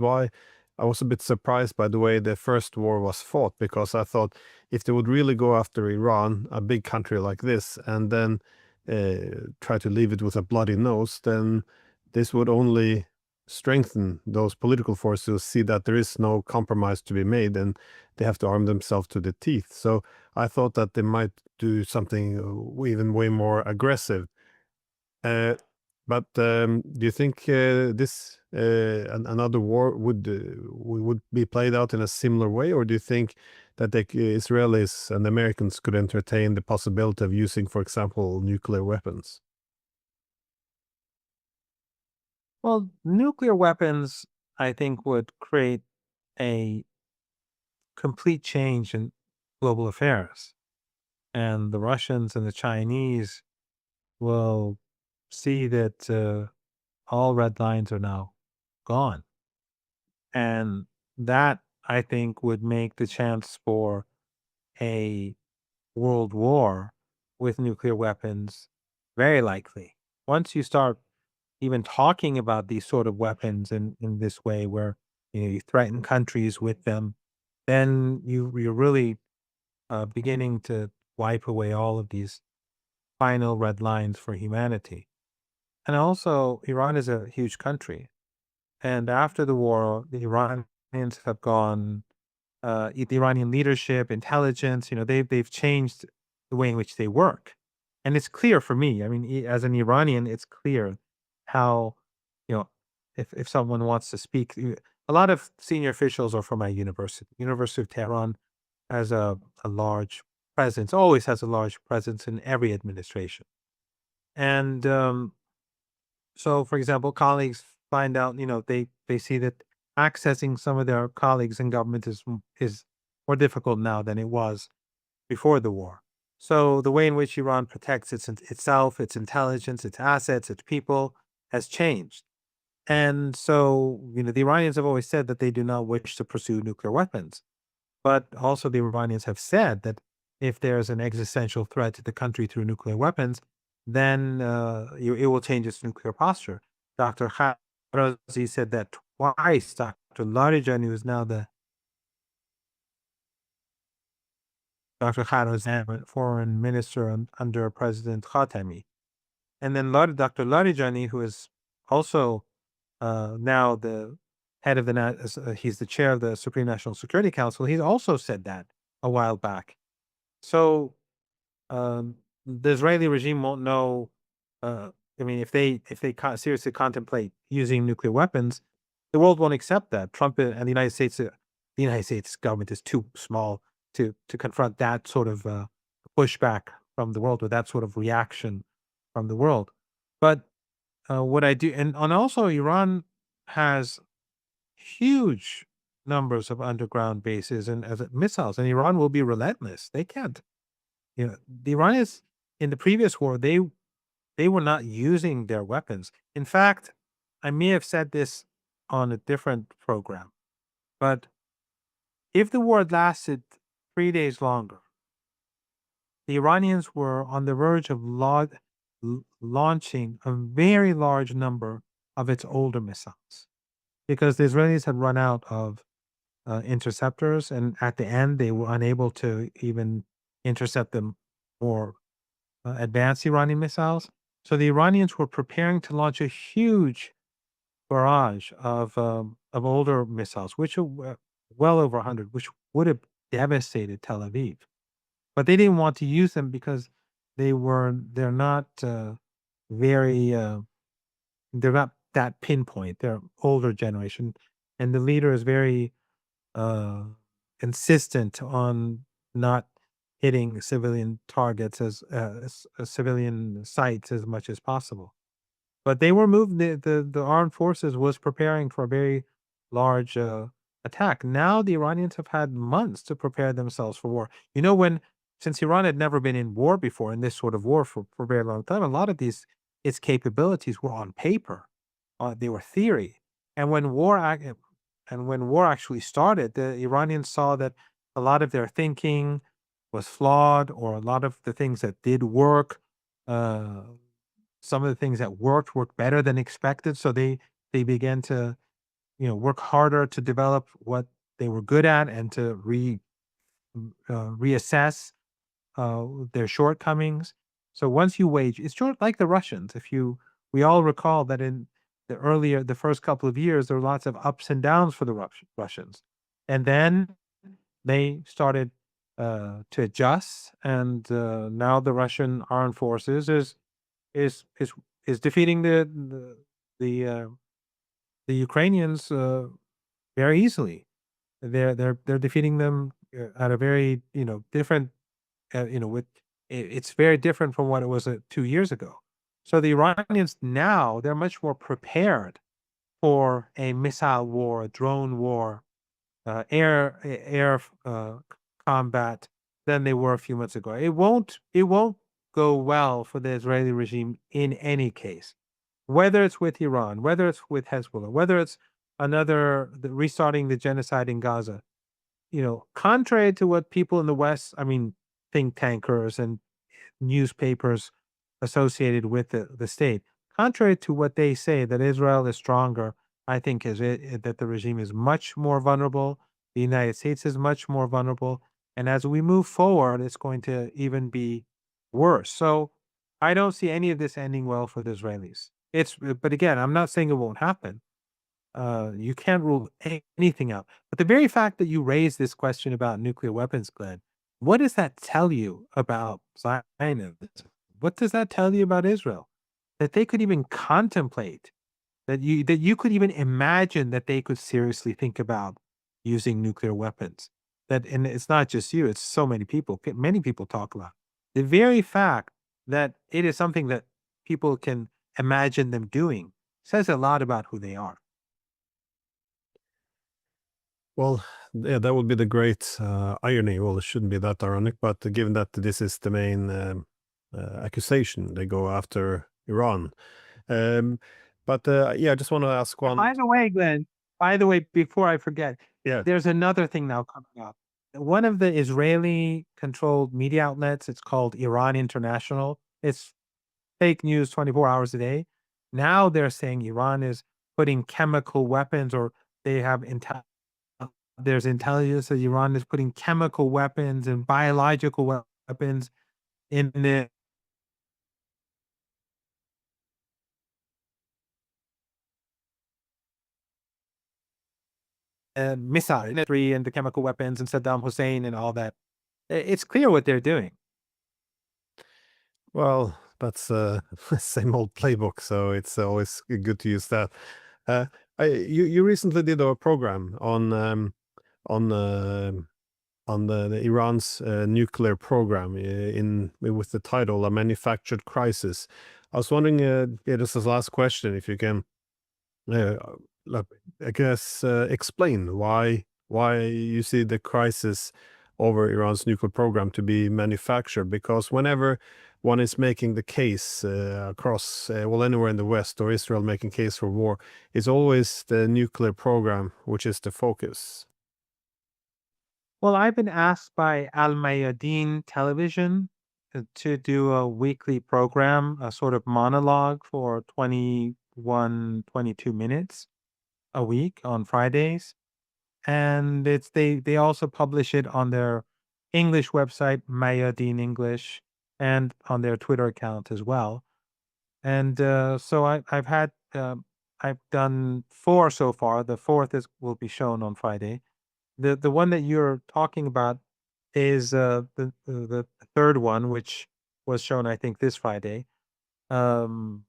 why I was a bit surprised by the way the first war was fought, because I thought if they would really go after Iran, a big country like this, and then try to leave it with a bloody nose, then this would only strengthen those political forces who see that there is no compromise to be made and they have to arm themselves to the teeth. So I thought that they might do something even way more aggressive. Uh, but do you think another war would be played out in a similar way, or do you think that the Israelis and Americans could entertain the possibility of using, for example, nuclear weapons? Well, nuclear weapons, I think, would create a complete change in global affairs. And the Russians and the Chinese will see that all red lines are now gone. And that, I think, would make the chance for a world war with nuclear weapons very likely. Once you start even talking about these sort of weapons in this way, where you threaten countries with them, then you're really beginning to wipe away all of these final red lines for humanity. And also, Iran is a huge country, and after the war, the Iranians have gone. The Iranian leadership, intelligence, they've changed the way in which they work, and it's clear for me. I mean, as an Iranian, it's clear how, you know, if someone wants to speak, a lot of senior officials are from my university. University of Tehran has a large presence, always has a large presence in every administration, and so, for example, colleagues find out, they see that accessing some of their colleagues in government is more difficult now than it was before the war. So the way in which Iran protects itself, its intelligence, its assets, its people has changed. And so, the Iranians have always said that they do not wish to pursue nuclear weapons. But also the Iranians have said that if there's an existential threat to the country through nuclear weapons, then it will change its nuclear posture. Dr. Kharozi said that twice. Dr. Larijani, who is now the Dr. Kharozi, foreign minister under President Khatami. And then Dr. Larijani, who is also now the head of he's the chair of the Supreme National Security Council. He's also said that a while back. So the Israeli regime won't know. Uh, I mean, if they seriously contemplate using nuclear weapons, the world won't accept that. Trump and the United States government is too small to confront that sort of pushback from the world, or that sort of reaction from the world. But what I do, and also Iran has huge numbers of underground bases and as missiles, and Iran will be relentless. They can't. The Iranians in the previous war, they were not using their weapons. In fact, I may have said this on a different program, but if the war had lasted 3 days longer, the Iranians were on the verge of launching a very large number of its older missiles, because the Israelis had run out of interceptors, and at the end, they were unable to even intercept them more advanced Iranian missiles. So the Iranians were preparing to launch a huge barrage of older missiles, which are well over 100, which would have devastated Tel Aviv. But they didn't want to use them because they're not very they're not that pinpoint. They're older generation, and the leader is very uh, insistent on not hitting civilian targets as civilian sites as much as possible. But they were moved. The armed forces was preparing for a very large attack. Now the Iranians have had months to prepare themselves for war. Since Iran had never been in war before, in this sort of war for a very long time, a lot of its capabilities were on paper. They were theory. And when war actually started, the Iranians saw that a lot of their thinking was flawed, or a lot of the things that did work, uh, some of the things that worked better than expected. So they began to work harder to develop what they were good at and to reassess their shortcomings. So once you wage, it's short like the Russians. We all recall that in the first couple of years, there were lots of ups and downs for the Russians, and then they started to adjust, and now the Russian armed forces is is is defeating the uh, the Ukrainians very easily. They're defeating them at a very different with it's very different from what it was 2 years ago. So the Iranians now they're much more prepared for a missile war, a drone war, air combat than they were a few months ago. It won't go well for the Israeli regime in any case, whether it's with Iran, whether it's with Hezbollah, whether it's restarting the genocide in Gaza. Contrary to what people in the West, I mean, think tankers and newspapers associated with the state, contrary to what they say that Israel is stronger, I think that the regime is much more vulnerable. The United States is much more vulnerable. And as we move forward, it's going to even be worse. So I don't see any of this ending well for the Israelis. But again, I'm not saying it won't happen. You can't rule anything out. But the very fact that you raised this question about nuclear weapons, Glenn, what does that tell you about Zionism? What does that tell you about Israel? That they could even contemplate, that you could even imagine that they could seriously think about using nuclear weapons. And it's not just you, it's so many people. Many people talk about the very fact that it is something that people can imagine them doing says a lot about who they are. Well, yeah, that would be the great irony. Well, it shouldn't be that ironic, but given that this is the main accusation, they go after Iran. Um, but yeah, I just want to ask one. By the way, Glenn, by the way, before I forget, Yeah, there's another thing now coming up. One of the Israeli controlled media outlets, it's called Iran International. It's fake news 24 hours a day. Now they're saying Iran is putting chemical weapons, or they have there's intelligence that Iran is putting chemical weapons and biological weapons in the missile industry and the chemical weapons and Saddam Hussein and all that. It's clear what they're doing. well, that's same old playbook, so it's always good to use that. Uh, you recently did a program on the Iran's nuclear program with the title "A Manufactured Crisis." I was wondering, yeah, this is the last question, if you can, uh, like, I guess, explain why you see the crisis over Iran's nuclear program to be manufactured. Because whenever one is making the case across, well, anywhere in the West, or Israel making case for war, it's always the nuclear program which is the focus. Well, I've been asked by Al Mayadeen Television to do a weekly program, a sort of monologue for 21, 22 minutes a week on Fridays. And they also publish it on their English website, Mayadeen English, and on their Twitter account as well. And so I've done 4 so far. The fourth will be shown on Friday. The one that you're talking about is the third one, which was shown, I think, this Friday. Um,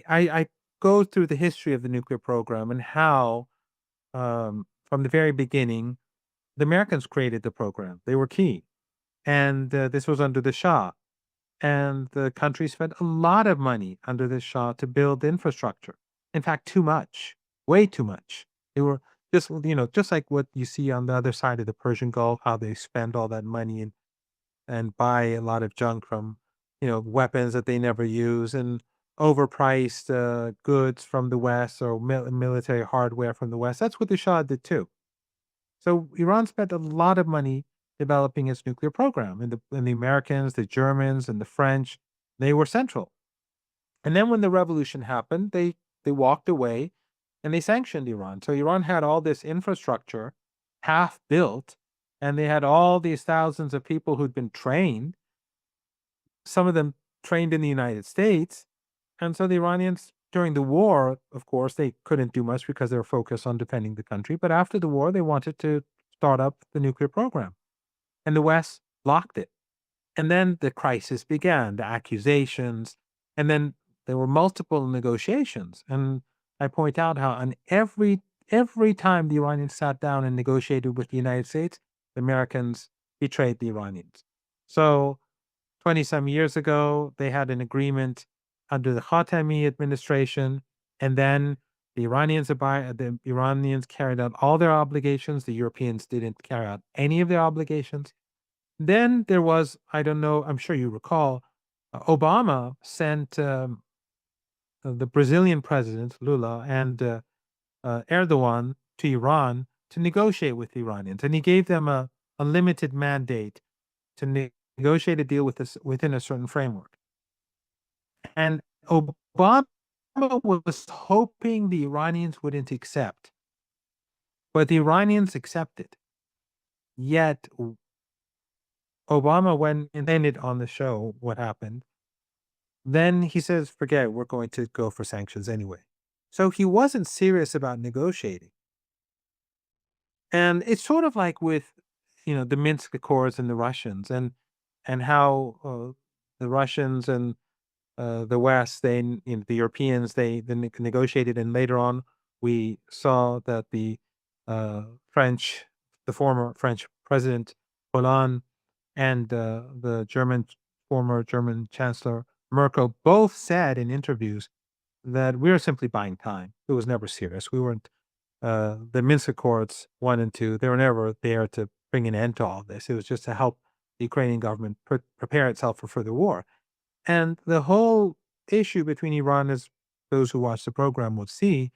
I go through the history of the nuclear program and how, from the very beginning, the Americans created the program. They were key, and this was under the Shah. And the country spent a lot of money under the Shah to build infrastructure. In fact, too much, way too much. They were just like what you see on the other side of the Persian Gulf, how they spend all that money and buy a lot of junk from, weapons that they never use, and overpriced goods from the West, or military hardware from the West. That's what the Shah did too. So Iran spent a lot of money developing its nuclear program, and the Americans, the Germans, and the French, they were central. And then when the revolution happened, they walked away, and they sanctioned Iran. So Iran had all this infrastructure half built, and they had all these thousands of people who'd been trained, some of them trained in the United States. And so the Iranians, during the war, of course, they couldn't do much because they were focused on defending the country. But after the war, they wanted to start up the nuclear program, and the West blocked it. And then the crisis began, the accusations, and then there were multiple negotiations. And I point out how on every time the Iranians sat down and negotiated with the United States, the Americans betrayed the Iranians. So 20 some years ago, they had an agreement under the Khatami administration, and then the Iranians carried out all their obligations. The Europeans didn't carry out any of their obligations. Then there was, I don't know, I'm sure you recall, Obama sent the Brazilian president, Lula, and Erdogan to Iran to negotiate with the Iranians. And he gave them a limited mandate to negotiate a deal with this within a certain framework. And Obama was hoping the Iranians wouldn't accept, but the Iranians accepted. Yet Obama, when ended on the show what happened, then he says, forget it, we're going to go for sanctions anyway. So he wasn't serious about negotiating. And it's sort of like with, the Minsk Accords and the Russians, and how the Russians and the West, the Europeans, they negotiated, and later on we saw that the former French president Hollande and the former German Chancellor Merkel both said in interviews that we were simply buying time. It was never serious. We weren't, the Minsk Accords 1 and 2, they were never there to bring an end to all this. It was just to help the Ukrainian government prepare itself for further war. And the whole issue between Iran, as those who watch the program will see,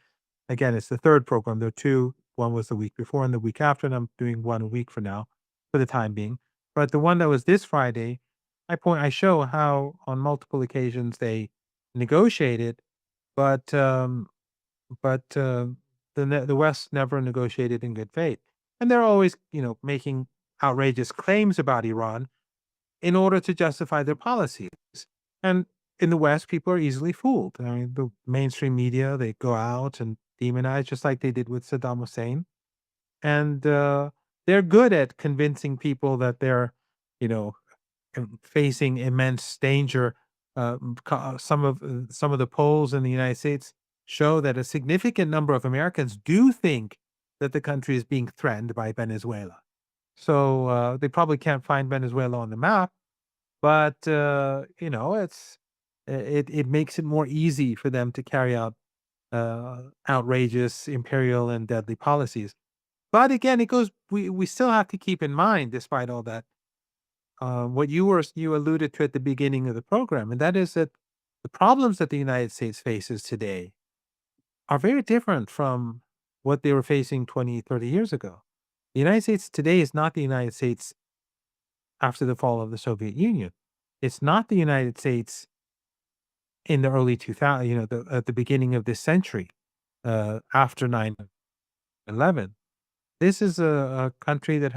again, it's the third program. There are two. One was the week before and the week after, and I'm doing one a week for now, for the time being. But the one that was this Friday, I show how on multiple occasions they negotiated, but the West never negotiated in good faith, and they're always making outrageous claims about Iran in order to justify their policies. And in the West, people are easily fooled. I mean, the mainstream media, they go out and demonize just like they did with Saddam Hussein, and they're good at convincing people that they're, facing immense danger. Some of the polls in the United States show that a significant number of Americans do think that the country is being threatened by Venezuela. So they probably can't find Venezuela on the map, but it makes it more easy for them to carry out outrageous, imperial, and deadly policies. But again, it goes. We still have to keep in mind, despite all that, what you alluded to at the beginning of the program, and that is that the problems that the United States faces today are very different from what they were facing 20, 30 years ago. The United States today is not the United States after the fall of the Soviet Union. It's not the United States in the early 2000s, at the beginning of this century, after 9/11. This is a country that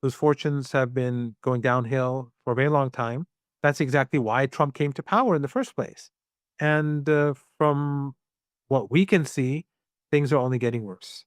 whose fortunes have been going downhill for a very long time. That's exactly why Trump came to power in the first place. And from what we can see, things are only getting worse.